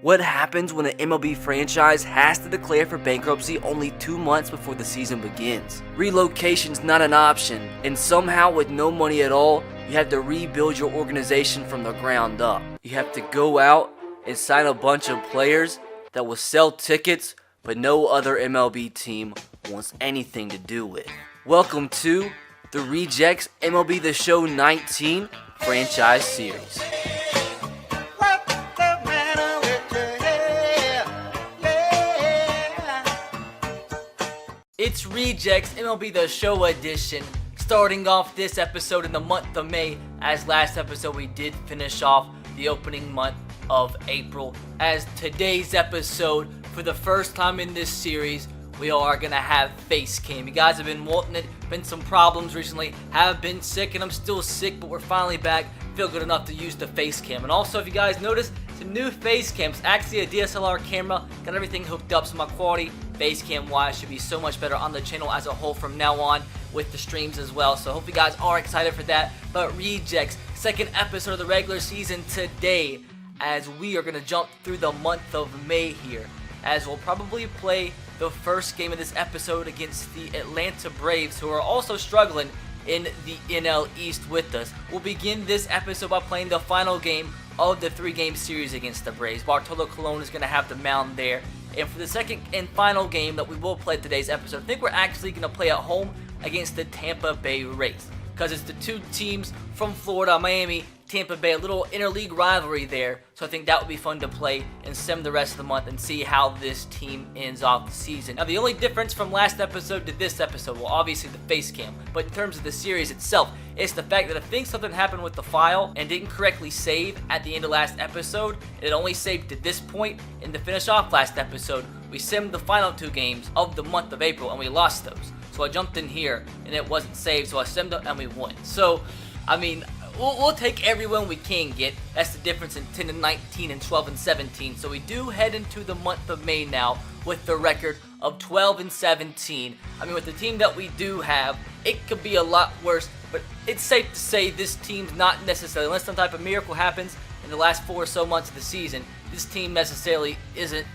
What happens when an MLB franchise has to declare for bankruptcy only 2 months before the season begins? Relocation's not an option, and somehow with no money at all, you have to rebuild your organization from the ground up. You have to go out and sign a bunch of players that will sell tickets, but no other MLB team wants anything to do with. Welcome to the Rejects MLB The Show 19 Franchise Series. It's Rejects MLB The Show edition, starting off this episode in the month of May. As last episode we did finish off the opening month of April. As today's episode, for the first time in this series, we are gonna have face cam. You guys have been wanting it, been some problems recently, have been sick, and I'm still sick, but we're finally back. Feel good enough to use the face cam. And also, if you guys notice, some new face cams, actually a DSLR camera, got everything hooked up, so my quality face cam wise should be so much better on the channel as a whole from now on with the streams as well. So hope you guys are excited for that. But Rejects, second episode of the regular season today, as we are gonna jump through the month of May here, as we'll probably play the first game of this episode against the Atlanta Braves, who are also struggling in the NL East with us. We'll begin this episode by playing the final game of the 3-game series against the Braves. Bartolo Colon is going to have the mound there. And for the second and final game that we will play today's episode, I think we're actually going to play at home against the Tampa Bay Rays, because it's the two teams from Florida, Miami, Tampa Bay, a little interleague rivalry there. So I think that would be fun to play and sim the rest of the month and see how this team ends off the season. Now, the only difference from last episode to this episode, well, obviously the face cam, but in terms of the series itself, it's the fact that I think something happened with the file and didn't correctly save at the end of last episode. It only saved to this point. And to finish off last episode, we simmed the final 2 games of the month of April and we lost those. So I jumped in here and it wasn't saved, so I simmed it and we won. So, I mean, we'll take every win we can get. That's the difference in 10 and 19 and 12 and 17. So we do head into the month of May now with the record of 12 and 17. I mean, with the team that we do have, it could be a lot worse, but it's safe to say this team's not necessarily, unless some type of miracle happens in the last 4 or so months of the season, this team necessarily isn't,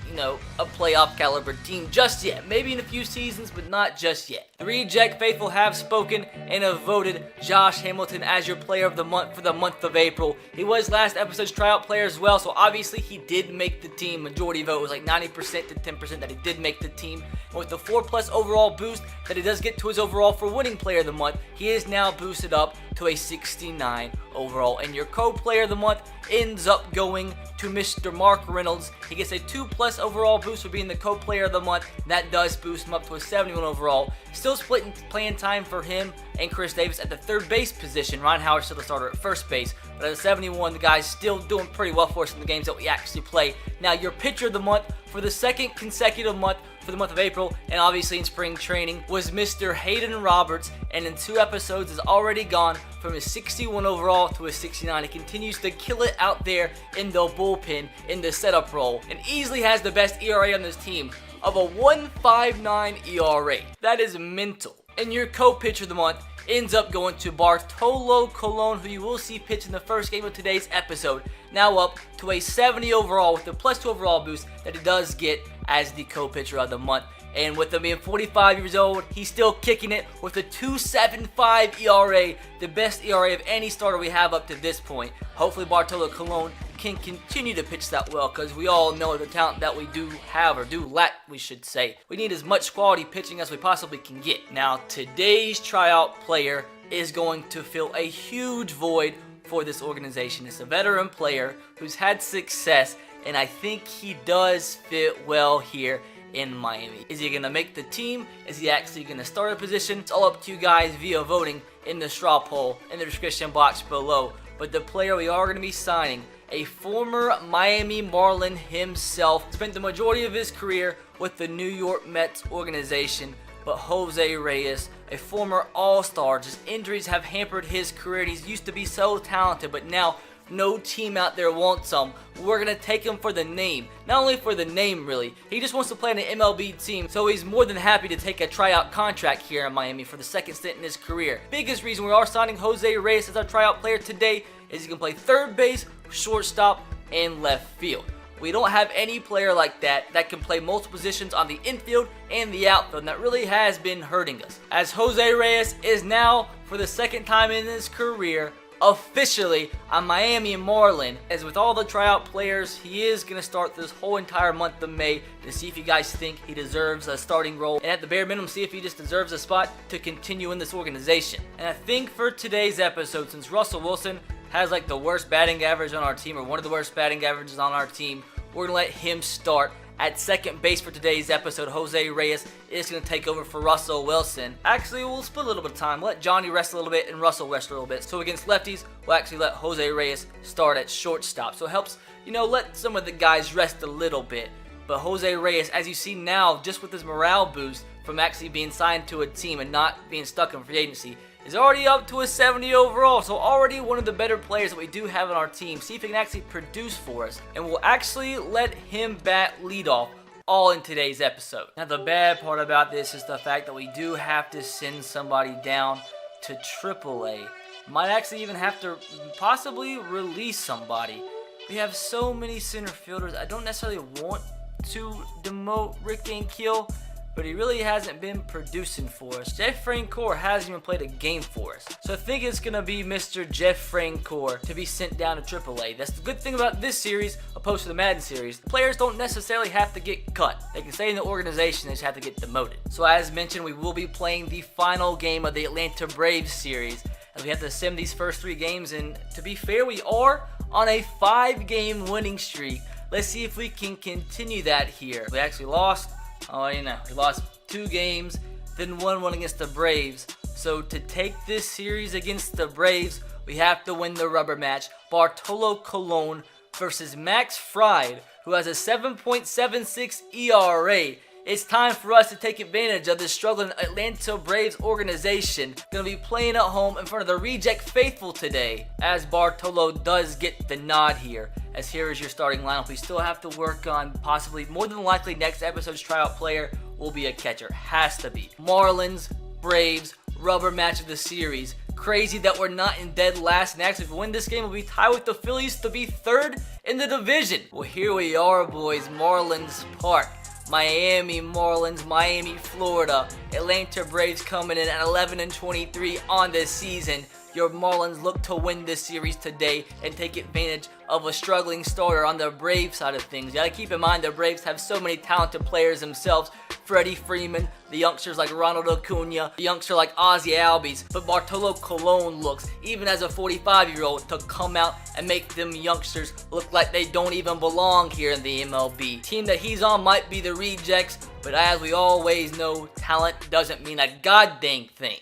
a playoff caliber team just yet. Maybe in a few seasons, but not just yet. The Reject faithful have spoken and have voted Josh Hamilton as your player of the month for the month of April. He was last episode's tryout player as well, so obviously he did make the team. Majority vote was like 90% to 10% that he did make the team. And with the 4+ overall boost that he does get to his overall for winning player of the month, he is now boosted up to a 69 overall. And your co-player of the month ends up going to Mr. Mark Reynolds. He gets a 2+ overall boost for being the co-player of the month. That does boost him up to a 71 overall. Still splitting playing time for him and Chris Davis at the third base position. Ryan Howard's still the starter at first base, but at a 71, the guy's still doing pretty well for us in the games that we actually play. Now, your pitcher of the month for the second consecutive month for the month of April, and obviously in spring training, was Mr. Hayden Roberts, and in 2 episodes has already gone from a 61 overall to a 69. He continues to kill it out there in the bullpen, in the setup role, and easily has the best ERA on this team of a 1.59 ERA. That is mental. And your co-pitcher of the month ends up going to Bartolo Colon, who you will see pitch in the first game of today's episode. Now up to a 70 overall with the +2 overall boost that he does get as the co-pitcher of the month. And with him being 45 years old, he's still kicking it with a 2.75 ERA, the best ERA of any starter we have up to this point. Hopefully Bartolo Colon can continue to pitch that well, because we all know the talent that we do have, or do lack, we should say. We need as much quality pitching as we possibly can get. Now, today's tryout player is going to fill a huge void for this organization. It's a veteran player who's had success, and I think he does fit well here in Miami. Is he going to make the team? Is he actually going to start a position? It's all up to you guys via voting in the straw poll in the description box below. But the player we are going to be signing, a former Miami Marlin himself, spent the majority of his career with the New York Mets organization, but Jose Reyes, a former all-star. Just injuries have hampered his career. He's used to be so talented, but now no team out there wants him. We're going to take him for the name. Not only for the name, really. He just wants to play on an MLB team, so he's more than happy to take a tryout contract here in Miami for the second stint in his career. Biggest reason we are signing Jose Reyes as our tryout player today is he can play third base, shortstop, and left field. We don't have any player like that can play multiple positions on the infield and the outfield, and that really has been hurting us. As Jose Reyes is now, for the second time in his career, officially a Miami Marlin. As with all the tryout players, he is going to start this whole entire month of May to see if you guys think he deserves a starting role, and at the bare minimum, see if he just deserves a spot to continue in this organization. And I think for today's episode, since Russell Wilson has like the worst batting average on our team, or one of the worst batting averages on our team, we're going to let him start at second base for today's episode. Jose Reyes is going to take over for Russell Wilson. Actually, we'll split a little bit of time. Let Johnny rest a little bit and Russell rest a little bit. So against lefties, we'll actually let Jose Reyes start at shortstop. So it helps, let some of the guys rest a little bit. But Jose Reyes, as you see now, just with his morale boost from actually being signed to a team and not being stuck in free agency, is already up to a 70 overall, so already one of the better players that we do have on our team. See if he can actually produce for us, and we'll actually let him bat leadoff all in today's episode. Now the bad part about this is the fact that we do have to send somebody down to AAA. Might actually even have to possibly release somebody. We have so many center fielders. I don't necessarily want to demote Rick Ankiel, but he really hasn't been producing for us. Jeff Francoeur hasn't even played a game for us. So I think it's going to be Mr. Jeff Francoeur to be sent down to AAA. That's the good thing about this series opposed to the Madden series. The players don't necessarily have to get cut. They can stay in the organization, they just have to get demoted. So as mentioned, we will be playing the final game of the Atlanta Braves series, as we have to sim these first 3 games, and to be fair, we are on a 5-game winning streak. Let's see if we can continue that here. We actually lost. We lost 2 games, then won one against the Braves. So to take this series against the Braves, we have to win the rubber match. Bartolo Colon versus Max Fried, who has a 7.76 ERA. It's time for us to take advantage of this struggling Atlanta Braves organization. Gonna be playing at home in front of the reject faithful today, as Bartolo does get the nod here. As here is your starting lineup. We still have to work on possibly, more than likely, next episode's tryout player will be a catcher. Has to be. Marlins, Braves, rubber match of the series. Crazy that we're not in dead last. Next, if we win this game, we'll be tied with the Phillies to be 3rd in the division. Well, here we are, boys. Marlins Park. Miami Marlins, Miami, Florida. Atlanta Braves coming in at 11-23 on this season. Your Marlins look to win this series today and take advantage of a struggling starter on the Braves side of things. You gotta keep in mind the Braves have so many talented players themselves. Freddie Freeman, the youngsters like Ronald Acuna, the youngster like Ozzie Albies. But Bartolo Colon looks, even as a 45-year-old, to come out and make them youngsters look like they don't even belong here in the MLB. Team that he's on might be the rejects, but as we always know, talent doesn't mean a goddamn thing.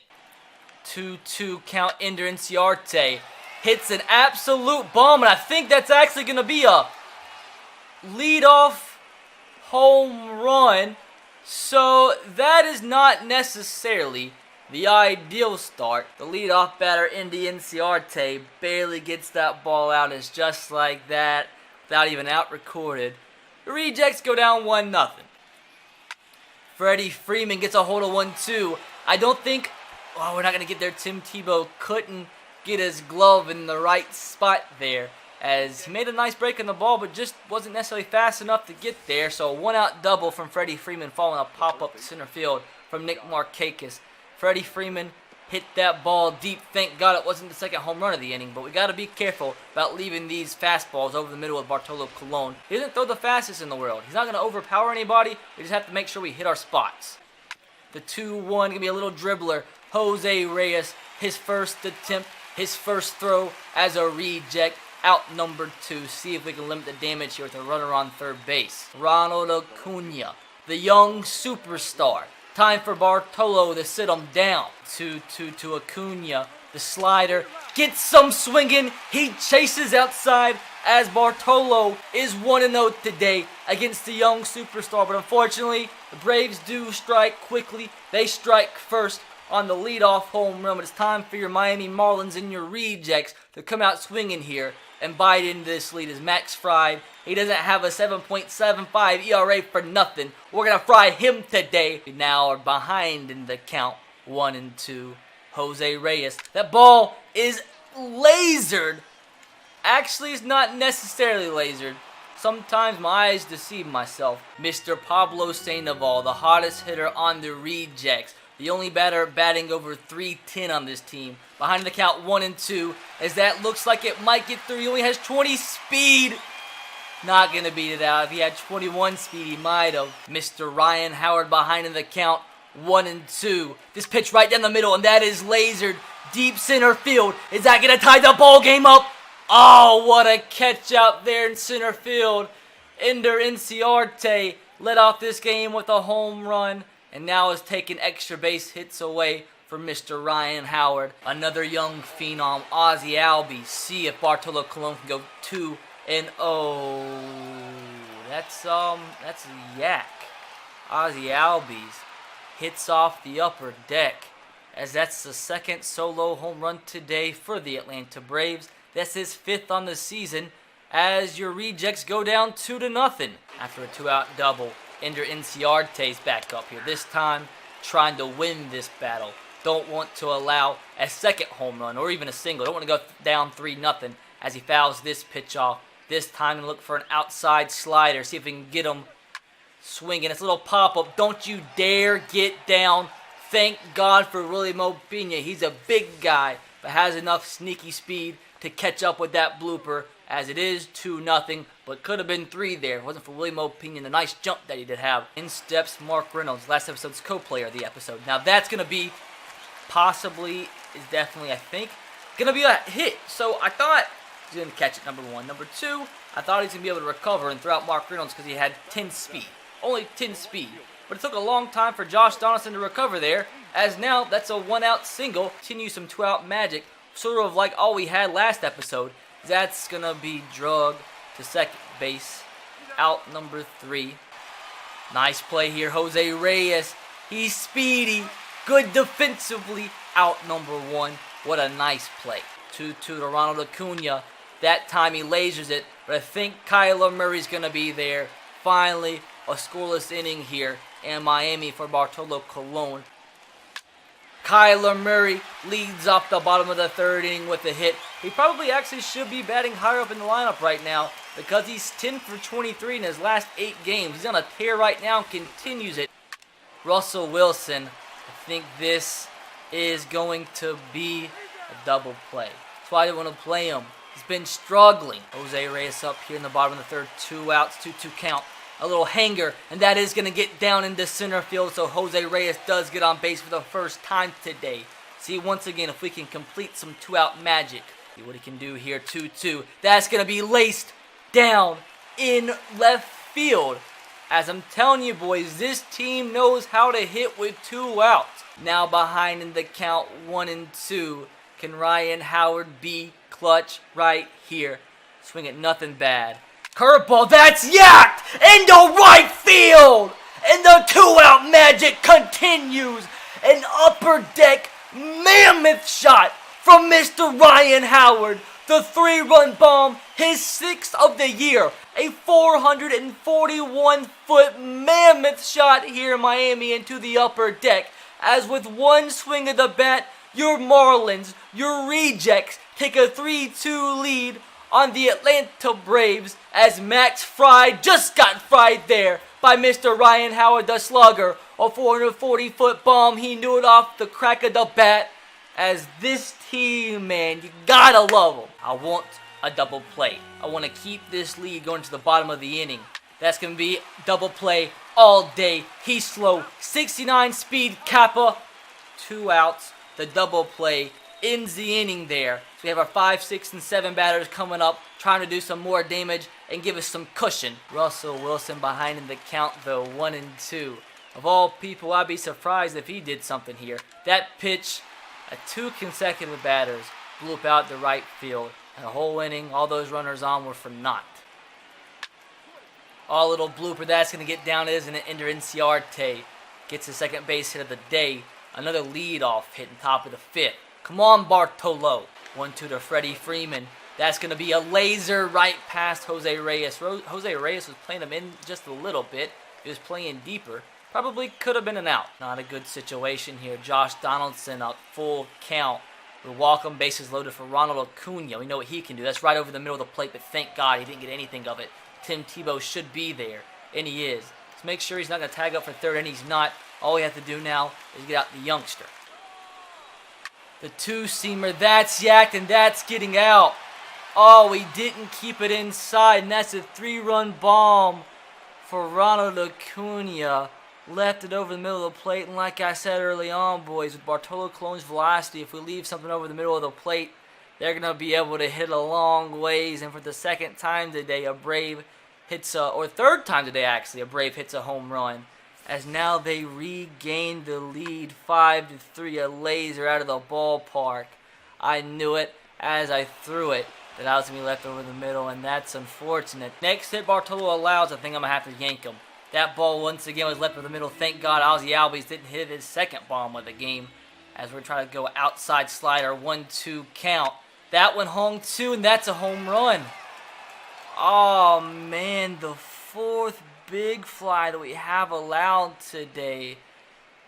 2-2 count. Ender Inciarte hits an absolute bomb, and I think that's actually going to be a leadoff home run. So that is not necessarily the ideal start. The leadoff batter, Ender Inciarte, barely gets that ball out. It's just like that, without even out recorded. The rejects go down 1-0. Freddie Freeman gets a hold of 1-2. I don't think... Oh, we're not going to get there. Tim Tebow couldn't get his glove in the right spot there, as he made a nice break on the ball, but just wasn't necessarily fast enough to get there. So a 1-out double from Freddie Freeman following a pop-up to center field from Nick Markakis. Freddie Freeman hit that ball deep. Thank God it wasn't the second home run of the inning, but we got to be careful about leaving these fastballs over the middle with Bartolo Colon. He doesn't throw the fastest in the world. He's not going to overpower anybody. We just have to make sure we hit our spots. The 2-1 going to be a little dribbler. Jose Reyes, his first attempt, his first throw as a reject, out number 2. See if we can limit the damage here with a runner on third base. Ronald Acuna, the young superstar. Time for Bartolo to sit him down. 2-2 to Acuna. The slider gets some swinging. He chases outside as Bartolo is 1-0 today against the young superstar. But unfortunately, the Braves do strike quickly. They strike first on the leadoff home run. But it's time for your Miami Marlins and your rejects to come out swinging here and bite into this lead. As Max Fried, he doesn't have a 7.75 ERA for nothing. We're going to fry him today. We now are behind in the count, 1-2. Jose Reyes. That ball is lasered. Actually, it's not necessarily lasered. Sometimes my eyes deceive myself. Mr. Pablo Sandoval, the hottest hitter on the rejects. The only batter batting over 310 on this team. Behind the count 1-2, as that looks like it might get through. He only has 20 speed. Not going to beat it out. If he had 21 speed, he might have. Mr. Ryan Howard behind in the count 1-2. This pitch right down the middle, and that is lasered deep center field. Is that going to tie the ball game up? Oh, what a catch out there in center field. Ender Inciarte led off this game with a home run, and now is taking extra base hits away from Mr. Ryan Howard. Another young phenom, Ozzie Albies. See if Bartolo Colon can go 2-0. That's a yak. Ozzie Albies hits off the upper deck, as that's the second solo home run today for the Atlanta Braves. That's his 5th on the season, as your rejects go down 2-0 after a 2-out double. Ender Inciarte's back up here, this time trying to win this battle. Don't want to allow a second home run or even a single. Don't want to go down 3-0 as he fouls this pitch off. This time going to look for an outside slider, see if we can get him swinging. It's a little pop-up. Don't you dare get down. Thank God for Willie Mopina. He's a big guy, but has enough sneaky speed to catch up with that blooper, as it is 2-0, but could have been 3 there. If it wasn't for Willie Mopina, the nice jump that he did have. In steps Mark Reynolds, last episode's co-player of the episode. Now that's going to be definitely, I think, going to be a hit. So I thought he's going to catch it, number 1. Number 2, I thought he's going to be able to recover and throw out Mark Reynolds because he had 10 speed. Only 10 speed. But it took a long time for Josh Donaldson to recover there, as now that's a 1-out single. Continue some 2-out magic, sort of like all we had last episode. That's going to be drugged to second base. Out number 3. Nice play here, Jose Reyes. He's speedy, good defensively. Out number 1. What a nice play. 2-2 to Ronald Acuna. That time he lasers it, but I think Kyler Murray's going to be there. Finally, a scoreless inning here in Miami for Bartolo Colon. Kyler Murray leads off the bottom of the 3rd inning with a hit. He probably actually should be batting higher up in the lineup right now because he's 10 for 23 in his last 8 games. He's on a tear right now and continues it. Russell Wilson, I think this is going to be a double play. That's why I didn't want to play him. He's been struggling. Jose Reyes up here in the bottom of the 3rd. 2 outs, 2-2 count. A little hanger, and that is going to get down into center field, so Jose Reyes does get on base for the first time today. See, once again, if we can complete some 2-out magic. See what he can do here, 2-2. That's going to be laced down in left field. As I'm telling you, boys, this team knows how to hit with 2 outs. Now behind in the count 1-2. Can Ryan Howard be clutch right here? Swing it, nothing bad. Curveball, that's yacked into right field! And the 2-out magic continues. An upper deck mammoth shot from Mr. Ryan Howard. The 3-run bomb, his 6th of the year. A 441-foot mammoth shot here in Miami into the upper deck. As with one swing of the bat, your Marlins, your rejects, take a 3-2 lead on the Atlanta Braves, as Max Fried just got fried there by Mr. Ryan Howard, the slugger. A 440-foot bomb, he knew it off the crack of the bat. As this team, man, you gotta love them. I want a double play. I want to keep this lead going to the bottom of the inning. That's going to be double play all day. He's slow, 69 speed, Kappa. 2 outs, the double play ends the inning there. So we have our 5, 6, and 7 batters coming up, trying to do some more damage and give us some cushion. Russell Wilson behind in the count, though, 1-2. Of all people, I'd be surprised if he did something here. That pitch, 2 consecutive batters, blew up out to right field. And the whole inning, all those runners on were for naught. All little blooper, that's going to get down, isn't it? Ender Inciarte gets the second base hit of the day. Another leadoff hit in top of the 5th. Come on, Bartolo. 1-2 to Freddie Freeman. That's going to be a laser right past Jose Reyes. Jose Reyes was playing him in just a little bit. He was playing deeper. Probably could have been an out. Not a good situation here. Josh Donaldson up full count. We walk him, bases loaded for Ronald Acuna. We know what he can do. That's right over the middle of the plate, but thank God he didn't get anything of it. Tim Tebow should be there, and he is. Let's make sure he's not going to tag up for third, and he's not. All we have to do now is get out the youngster. The two-seamer, that's yacked, and that's getting out. Oh, we didn't keep it inside, and that's a 3-run bomb for Ronald Acuna. Left it over the middle of the plate, and like I said early on, boys, with Bartolo Colon's velocity, if we leave something over the middle of the plate, they're going to be able to hit a long ways. And for the second time today, a Brave hits third time today actually, a Brave hits a home run. As now they regain the lead 5-3, a laser out of the ballpark. I knew it as I threw it that I was going to be left over the middle, and that's unfortunate. Next hit Bartolo allows, I think I'm going to have to yank him. That ball once again was left over the middle. Thank God Ozzie Albies didn't hit his second bomb of the game as we're trying to go outside slider, 1-2 count. That one hung too, and that's a home run. Oh man, the fourth big fly that we have allowed today.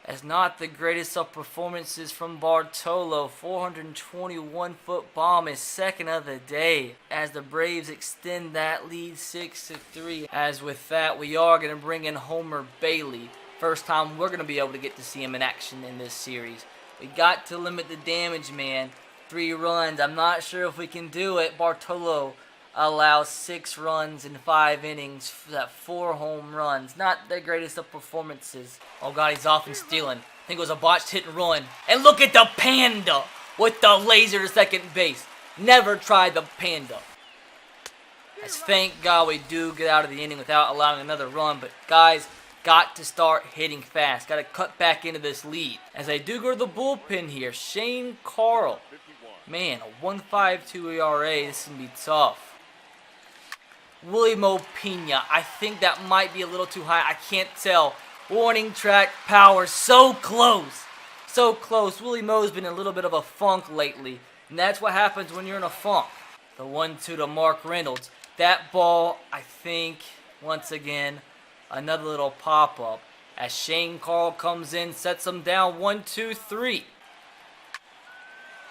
That's not the greatest of performances from Bartolo. 421-foot bomb is second of the day as the Braves extend that lead 6-3. As with that, we are going to bring in Homer Bailey. First time we're going to be able to get to see him in action in this series. We got to limit the damage, man. 3 runs. I'm not sure if we can do it. Bartolo allows 6 runs in 5 innings. That 4 home runs. Not the greatest of performances. Oh God, he's off and stealing. I think it was a botched hit and run. And look at the Panda with the laser to second base. Never tried the Panda. As thank God we do get out of the inning without allowing another run. But guys, got to start hitting fast. Got to cut back into this lead. As I do go to the bullpen here, Shane Carl. Man, a 1.52 ERA. This is going to be tough. Willie Mo Pena. I think that might be a little too high. I can't tell. Warning track power. So close. So close. Willie Mo's been in a little bit of a funk lately. And that's what happens when you're in a funk. The 1-2 to Mark Reynolds. That ball, I think, once again, another little pop-up. As Shane Carl comes in, sets him down 1-2-3.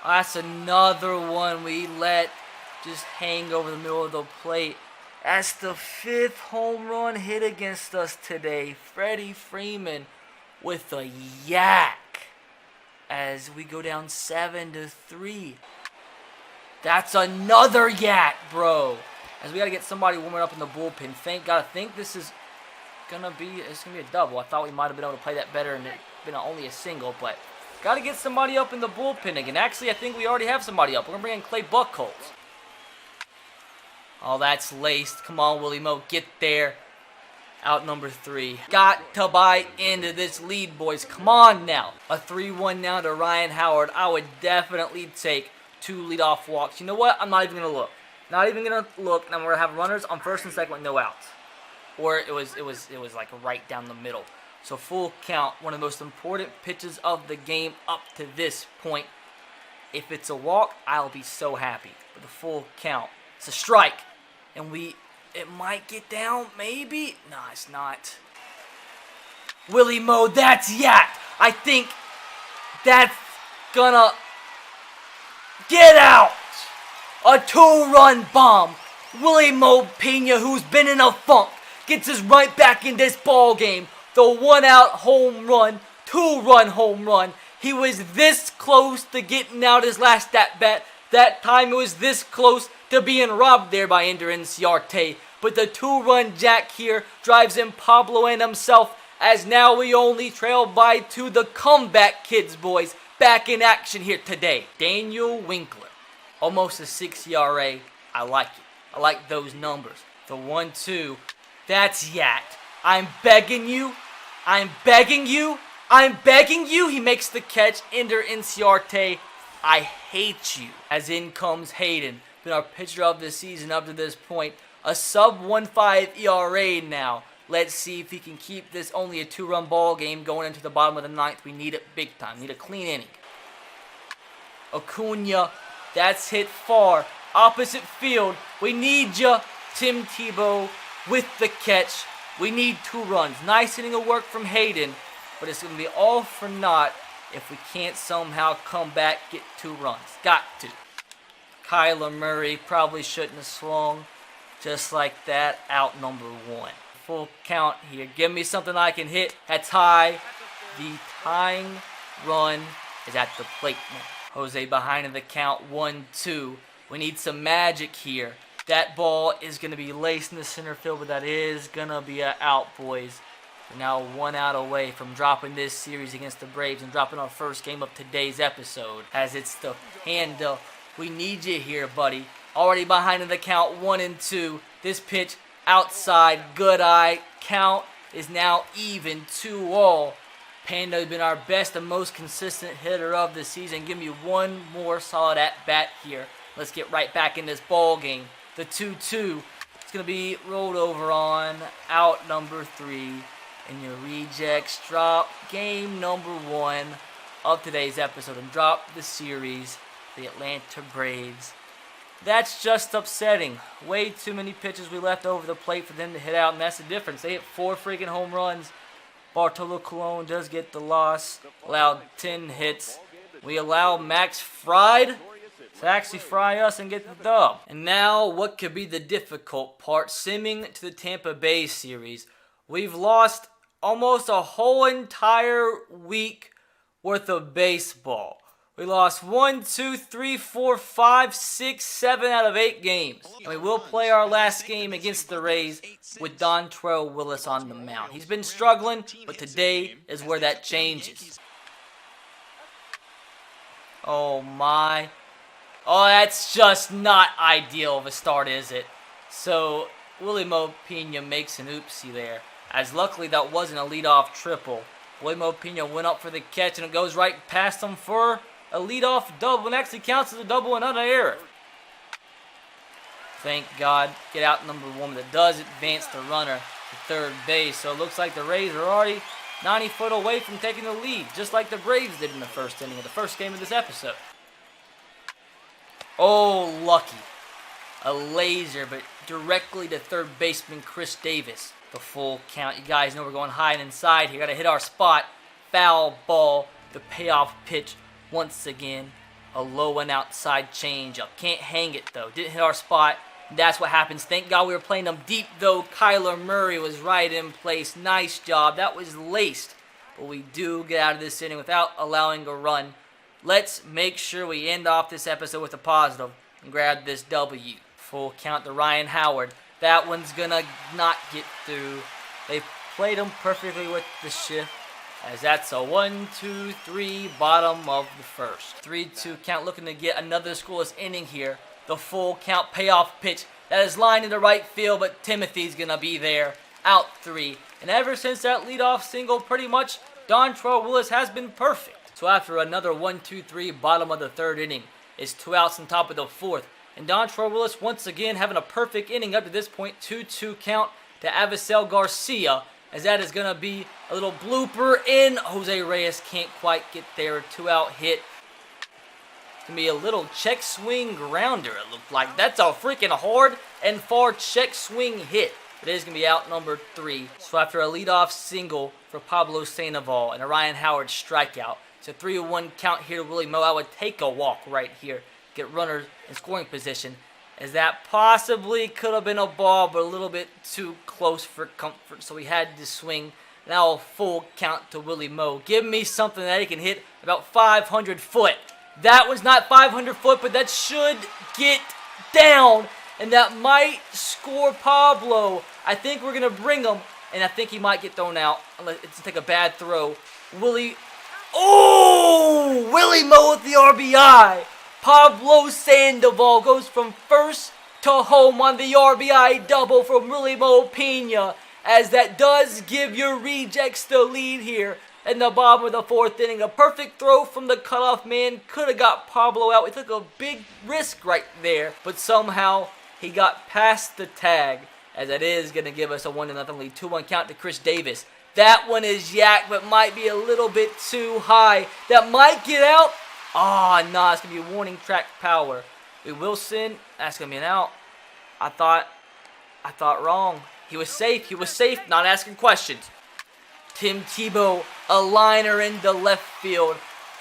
That's another one we let just hang over the middle of the plate. That's the 5th home run hit against us today. Freddie Freeman with a yak as we go down 7-3. That's another yak, bro. As we got to get somebody warming up in the bullpen. Thank God. I think this is going to be a double. I thought we might have been able to play that better and it been only a single, but got to get somebody up in the bullpen again. Actually, I think we already have somebody up. We're going to bring in Clay Buchholz. Oh, that's laced. Come on, Willie Mo. Get there. Out number 3. Got to buy into this lead, boys. Come on now. A 3-1 now to Ryan Howard. I would definitely take 2 leadoff walks. You know what? I'm not even going to look. Not even going to look. And we're going to have runners on first and second with no outs. Or it was like right down the middle. So full count. One of the most important pitches of the game up to this point. If it's a walk, I'll be so happy. But the full count. It's a strike. And it might get down, maybe? No, it's not. Willie Mo, that's yacked. I think that's gonna get out. A 2-run bomb. Willie Mo Pena, who's been in a funk, gets us right back in this ball game. The 1-out home run, 2-run home run. He was this close to getting out his last at-bat. That time it was this close to being robbed there by Ender Inciarte. But the 2-run jack here drives in Pablo and himself as now we only trail by 2. The comeback kids, boys, back in action here today. Daniel Winkler. Almost a 6 ERA. I like it. I like those numbers. The 1-2. That's yacked. I'm begging you. I'm begging you. I'm begging you. He makes the catch. Ender Inciarte. I hate you. As in comes Hayden. Been our pitcher of the season up to this point. A sub 1.5 ERA now. Let's see if he can keep this only a 2-run ball game going into the bottom of the 9th. We need it big time. Need a clean inning. Acuna. That's hit far. Opposite field. We need ya. Tim Tebow with the catch. We need 2 runs. Nice inning of work from Hayden. But it's going to be all for naught if we can't somehow come back, get 2 runs. Got to. Kyler Murray probably shouldn't have swung. Just like that, out number 1. Full count here. Give me something I can hit. That's high. The tying run is at the plate now. Jose behind in the count, 1-2. We need some magic here. That ball is going to be laced in the center field, but that is going to be an out, boys. We're now 1 out away from dropping this series against the Braves and dropping our first game of today's episode. As it's the Panda. We need you here, buddy. Already behind in the count, 1-2. This pitch outside, good eye. Count is now even, 2-all. Panda has been our best and most consistent hitter of the season. Give me one more solid at-bat here. Let's get right back in this ball game. The 2-2. It's going to be rolled over on out number 3. And your rejects drop game number 1 of today's episode and drop the series, the Atlanta Braves. That's just upsetting. Way too many pitches we left over the plate for them to hit out, and that's the difference. They hit 4 freaking home runs. Bartolo Colon does get the loss. Allowed 10 hits. We allow Max Fried to actually fry us and get the dub. And now, what could be the difficult part? Simming to the Tampa Bay series. We've lost almost a whole entire week worth of baseball. We lost 1, 2, 3, 4, 5, 6, 7 out of 8 games. And we will play our last game against the Rays with Dontrell Willis on the mound. He's been struggling, but today is where that changes. Oh my. Oh, that's just not ideal of a start, is it? So, Willie Mo Pena makes an oopsie there. As luckily that wasn't a leadoff triple. Willie Mo Pena went up for the catch and it goes right past him for a leadoff double, and actually counts as a double and not an error. Thank God. Get out number 1, that does advance the runner to third base. So it looks like the Rays are already 90 foot away from taking the lead, just like the Braves did in the first inning of the first game of this episode. Oh, lucky. A laser, but directly to third baseman Chris Davis. The full count. You guys know we're going high and inside here. Got to hit our spot. Foul ball. The payoff pitch. Once again, a low and outside changeup. Can't hang it, though. Didn't hit our spot. That's what happens. Thank God we were playing them deep, though. Kyler Murray was right in place. Nice job. That was laced. But we do get out of this inning without allowing a run. Let's make sure we end off this episode with a positive and grab this W. Full count to Ryan Howard. That one's going to not get through. They played him perfectly with the shift. As that's a 1, 2, 3, bottom of the first. 3-2 count, looking to get another scoreless inning here. The full count payoff pitch. That is lined into right field, but Timothy's going to be there. Out 3. And ever since that leadoff single, pretty much, Dontrell Willis has been perfect. So after another 1, 2, 3, bottom of the third inning, it's 2 outs on top of the 4th. And Dontrell Willis once again having a perfect inning up to this point. 2-2 count to Avisel Garcia. As that is going to be a little blooper in. Jose Reyes can't quite get there. A 2-out hit. It's going to be a little check swing grounder, it looked like. That's a freaking hard and far check swing hit. It is going to be out number 3. So after a leadoff single for Pablo Sandoval and a Ryan Howard strikeout, it's a 3-1 count here to Willie Mo. I would take a walk right here. Get runners in scoring position. As that possibly could have been a ball, but a little bit too close for comfort. So we had to swing. Now a full count to Willie Mo. Give me something that he can hit about 500 foot. That was not 500 foot, but that should get down. And that might score Pablo. I think we're going to bring him. And I think he might get thrown out. Unless it's take a bad throw. Willie Mo with the RBI. Pablo Sandoval goes from first to home on the RBI double from Willie Mo Pena, as that does give your rejects the lead here in the bottom of the 4th inning. A perfect throw from the cutoff man could have got Pablo out. We took a big risk right there, but somehow he got past the tag, as that is going to give us a 1-0 lead. 2-1 count to Chris Davis. That one is yak, but might be a little bit too high. That might get out. Oh, no, it's going to be a warning track power. Wilson, that's going to be an out. I thought wrong. He was safe, not asking questions. Tim Tebow, a liner into left field.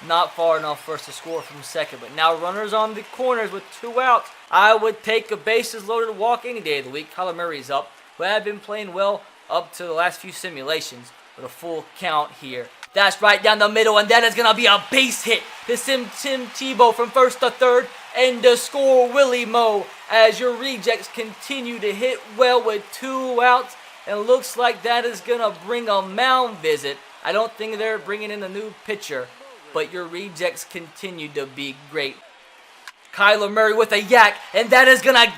Not far enough for us to score from second. But now runners on the corners with 2 outs. I would take a bases loaded walk any day of the week. Kyler Murray's up, who had been playing well up to the last few simulations, with a full count here. That's right down the middle, and that is going to be a base hit to Tim Tebow from first to third, and to score Willie Moe as your rejects continue to hit well with 2 outs, and looks like that is going to bring a mound visit. I don't think they're bringing in a new pitcher, but your rejects continue to be great. Kyler Murray with a yak, and that is going to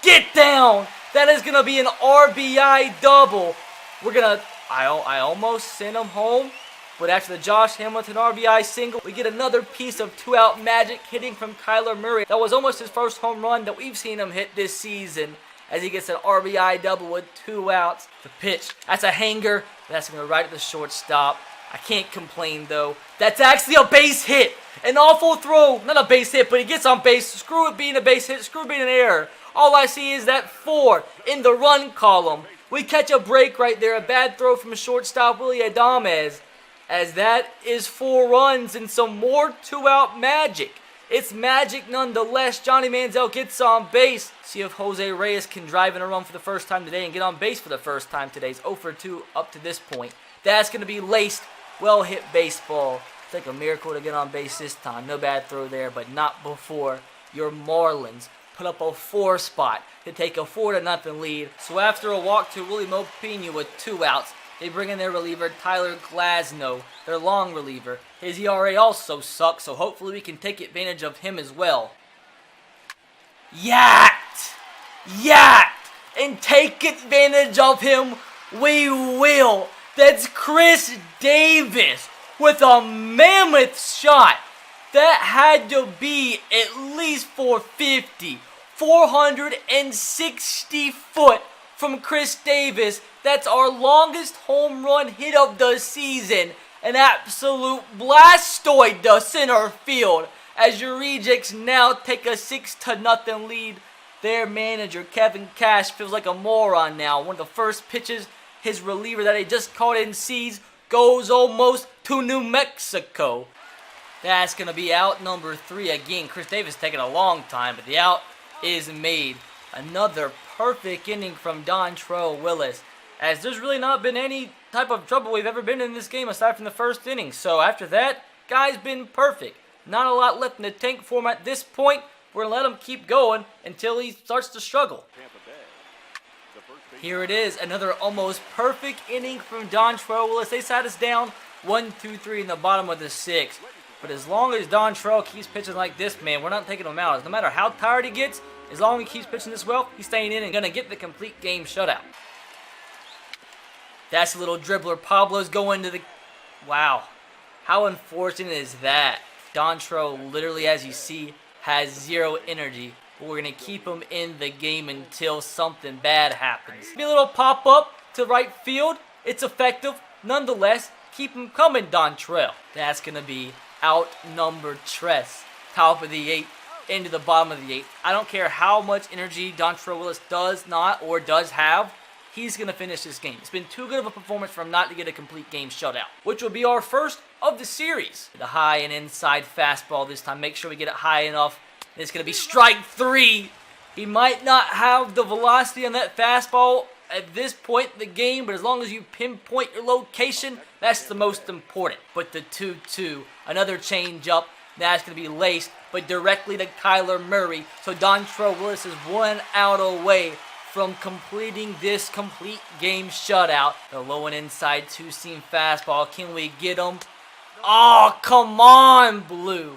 get down. That is going to be an RBI double. I almost sent him home, but after the Josh Hamilton RBI single, we get another piece of 2-out magic hitting from Kyler Murray. That was almost his first home run that we've seen him hit this season, as he gets an RBI double with 2 outs. The pitch, that's a hanger. That's going to right at the shortstop. I can't complain, though. That's actually a base hit. An awful throw. Not a base hit, but he gets on base. Screw it being a base hit. Screw it being an error. All I see is that 4 in the run column. We catch a break right there. A bad throw from shortstop Willie Adames, as that is 4 runs and some more 2-out magic. It's magic nonetheless. Johnny Manziel gets on base. See if Jose Reyes can drive in a run for the first time today and get on base for the first time today. He's 0 for 2 up to this point. That's going to be laced. Well hit baseball. It's like a miracle to get on base this time. No bad throw there, but not before your Marlins put up a 4 spot to take a 4-0 lead. So after a walk to Willie Moe Pena with 2 outs, they bring in their reliever Tyler Glasnow, their long reliever. His ERA also sucks, so hopefully we can take advantage of him as well. Yacked! And take advantage of him we will. That's Chris Davis with a mammoth shot. That had to be at least 450. 460 foot from Chris Davis. That's our longest home run hit of the season. An absolute blastoid to center field, as your rejects now take a 6-0 lead. Their manager, Kevin Cash, feels like a moron now. One of the first pitches his reliever that he just caught in sees goes almost to New Mexico. That's going to be out number 3 again. Chris Davis taking a long time, but the out is made. Another perfect inning from Dontrell Willis, as there's really not been any type of trouble we've ever been in this game aside from the first inning. So after that, guy's been perfect. Not a lot left in the tank for him at this point. We're going to let him keep going until he starts to struggle. Here it is, another almost perfect inning from Dontrell Willis. They sat us down 1, 2, 3 in the bottom of the 6th. But as long as Dontrell keeps pitching like this, man, we're not taking him out. No matter how tired he gets, as long as he keeps pitching this well, he's staying in and going to get the complete game shutout. That's a little dribbler. Pablo's going to the... Wow. How unfortunate is that? Dontrell, literally, as you see, has 0 energy. But we're going to keep him in the game until something bad happens. Be a little pop-up to right field. It's effective. Nonetheless, keep him coming, Dontrell. That's going to be outnumbered Tress. Top of the 8th, into the bottom of the 8th. I don't care how much energy Dontrell Willis does not or does have. He's going to finish this game. It's been too good of a performance for him not to get a complete game shutout, which will be our first of the series. The high and inside fastball this time. Make sure we get it high enough. It's going to be strike 3. He might not have the velocity on that fastball at this point in the game, but as long as you pinpoint your location, that's the most important. But the 2-2, another change up. That's going to be laced, but directly to Kyler Murray. So Dontrell Willis is 1 out away from completing this complete game shutout. The low and inside 2-seam fastball. Can we get him? Oh, come on, Blue.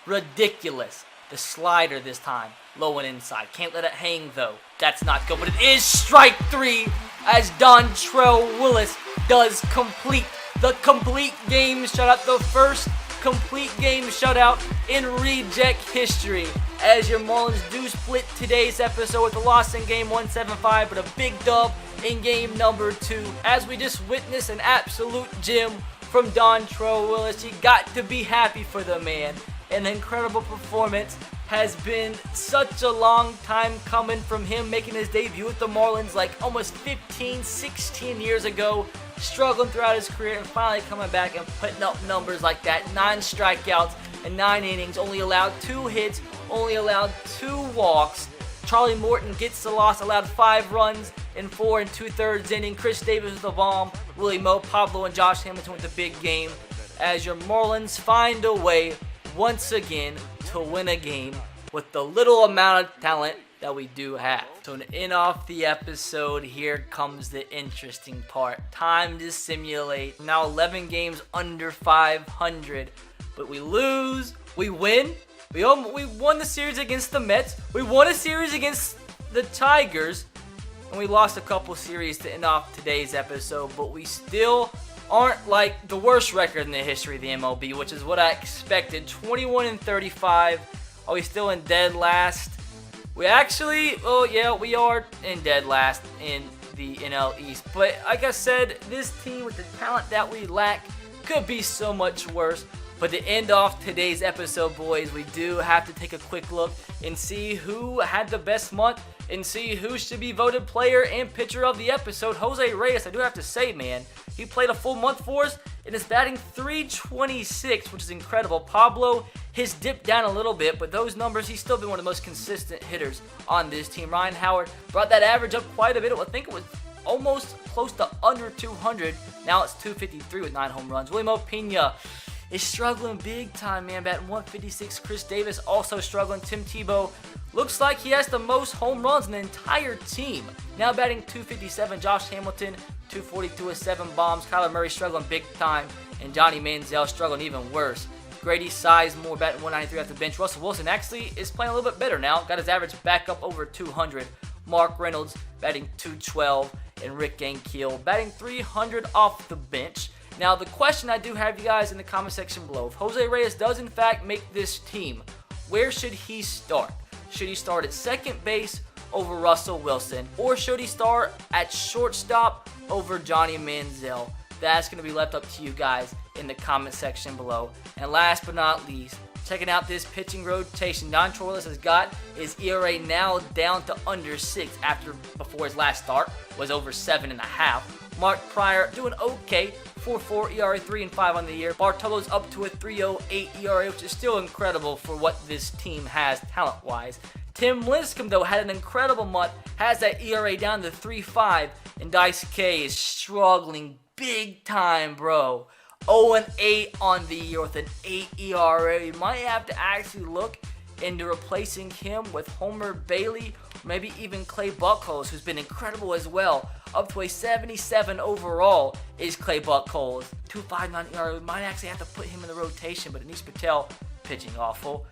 Ridiculous. The slider this time. Low and inside. Can't let it hang, though. That's not good, but it is strike 3 as Dontrell Willis does complete the complete game shutout. The first complete game shutout in reject history, as your Marlins do split today's episode with a loss in game 175, but a big dub in game number 2, as we just witnessed an absolute gem from Dontrell Willis. You got to be happy for the man. An incredible performance. Has been such a long time coming from him making his debut with the Marlins like almost 15, 16 years ago, struggling throughout his career and finally coming back and putting up numbers like that. 9 strikeouts and 9 innings, only allowed 2 hits, only allowed 2 walks. Charlie Morton gets the loss, allowed 5 runs in 4 2/3 inning. Chris Davis with the bomb. Willie Moe, Pablo, and Josh Hamilton with the big game. As your Marlins find a way once again to win a game with the little amount of talent that we do have. So to end off the episode, here comes the interesting part. Time to simulate. Now 11 games under 500, but we lose, we win. We won the series against the Mets. We won a series against the Tigers, and we lost a couple series to end off today's episode, but we still aren't like the worst record in the history of the MLB, which is what I expected. 21-35. Are we still in dead last? We actually, oh yeah, we are in dead last in the NL East. But like I said, this team with the talent that we lack could be so much worse. But to end off today's episode, boys, we do have to take a quick look and see who had the best month and see who should be voted player and pitcher of the episode. Jose Reyes, I do have to say, man, he played a full month for us and is batting .326, which is incredible. Pablo has dipped down a little bit, but those numbers, he's still been one of the most consistent hitters on this team. Ryan Howard brought that average up quite a bit. I think it was almost close to under 200. Now it's 253 with 9 home runs. Willie Moe Pena is struggling big time, man, batting .156. Chris Davis also struggling. Tim Tebow looks like he has the most home runs in the entire team. Now batting .257. Josh Hamilton, .242 with 7 bombs. Kyler Murray struggling big time, and Johnny Manziel struggling even worse. Grady Sizemore batting .193 off the bench. Russell Wilson actually is playing a little bit better now. Got his average back up over 200. Mark Reynolds batting .212, and Rick Ankiel batting .300 off the bench. Now, the question I do have you guys in the comment section below, if Jose Reyes does in fact make this team, where should he start? Should he start at second base over Russell Wilson, or should he start at shortstop over Johnny Manziel? That's going to be left up to you guys in the comment section below. And last but not least, checking out this pitching rotation. Don Torres has got his ERA now down to under 6 before his last start was over 7.5. Mark Pryor doing okay, 4.4 ERA, 3.5 on the year. Bartolo's up to a 3.08 ERA, which is still incredible for what this team has talent-wise. Tim Lincecum, though, had an incredible month, has that ERA down to 3.5, and Dice K is struggling big time, bro. 0-8 on the year with an 8 ERA. You might have to actually look into replacing him with Homer Bailey, maybe even Clay Buchholz, who's been incredible as well. Up to a 77 overall is Clay Buchholz. 2.59 ERA. We might actually have to put him in the rotation, but Anish Patel pitching awful.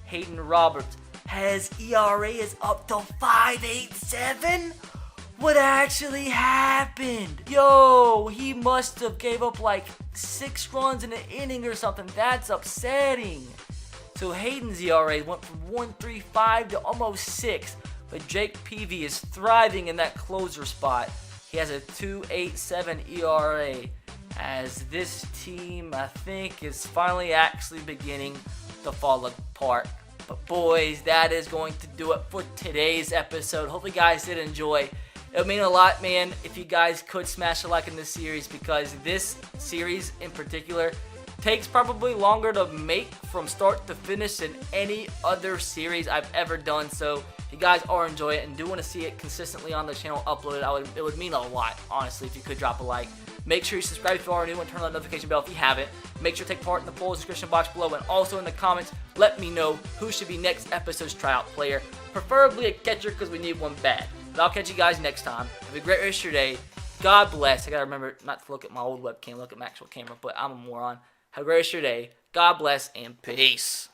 Hayden Roberts has ERA is up to 5.87. What actually happened? Yo, he must have gave up like 6 runs in an inning or something. That's upsetting. So Hayden's ERA went from 1.35 to almost 6. But Jake Peavy is thriving in that closer spot. He has a 2.87 ERA. As this team, I think, is finally actually beginning to fall apart. But boys, that is going to do it for today's episode. Hopefully you guys did enjoy. It would mean a lot, man, if you guys could smash a like in this series, because this series in particular takes probably longer to make from start to finish than any other series I've ever done. So if you guys are enjoying it and do want to see it consistently on the channel uploaded, it would mean a lot, honestly, if you could drop a like. Make sure you subscribe if you are new and turn on the notification bell if you haven't. Make sure to take part in the poll description box below, and also in the comments, let me know who should be next episode's tryout player. Preferably a catcher, because we need one bad. But I'll catch you guys next time. Have a great rest of your day. God bless. I gotta remember not to look at my old webcam, look at my actual camera, but I'm a moron. Have a great rest of your day. God bless and peace.